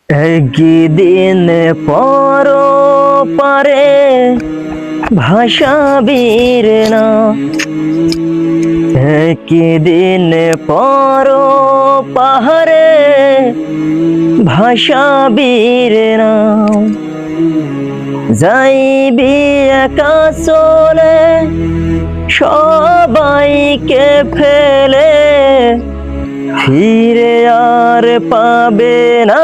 একদিন পর পারে ভাসাবীর না, একদিন পর পাহাড়ে ভাসাবীর না, যাইবি একা চলে সবাইকে ফেলে, ফিরে আর পাবে না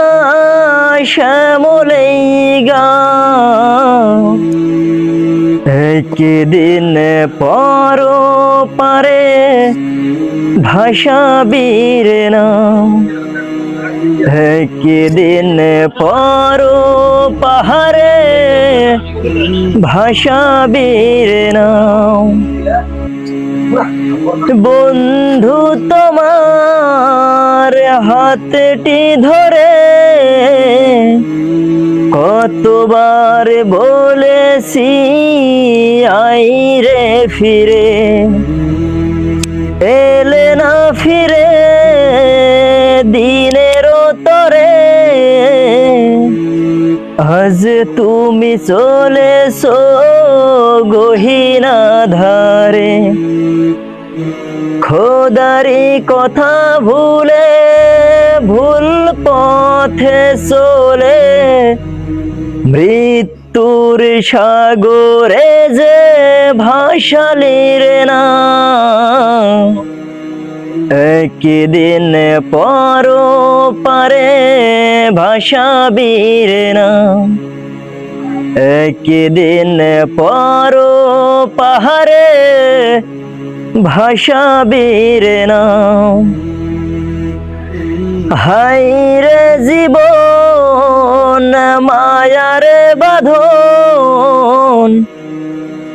শ্যামলেই গাঁও। একদিন পর পারে ভাসাবীর না, একদিন পর পাহাড়ে ভাসাবীর না। বন্ধু তোমার হাতটি ধরে কতবার বলেছি আই রে ফিরে, এলে না ফিরে দিনের তরে, আজ তুমি চলেছো গহীনা ধারে। খোদারি কথা ভুলে ভুল পথে চলে, মৃত্যুর সাগরে যে ভাসালি রে না। একদিন পর পারে ভাসাবীর না, একদিন পর পাহাড়ে ভাসাবীর না। হায় রে জীবন মায়ার বাঁধন,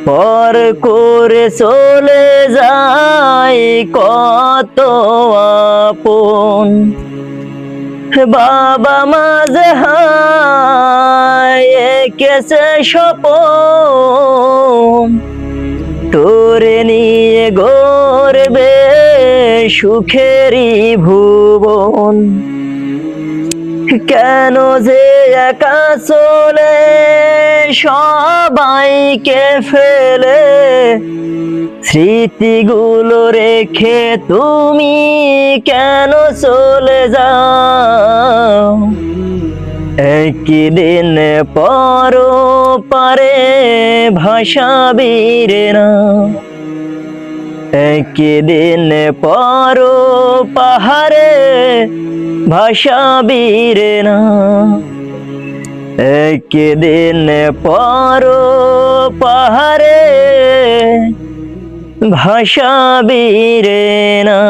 পর করে চলে যায় কত আপন। বাবা মাঝে হায় এঁকেছে স্বপন, তোরে নিয়ে গড়বে সুখেরই ভুবন। কেন যে একা চলে সবাইকে ফেলে, স্মৃতিগুলো রেখে তুমি কেন চলে যাও। একদিন পর পারে ভাসাবীর না, একদিন পর পাহাড়ে ভাসাবীর না, একদিন পর পাহাড়ে ভাসাবীর না।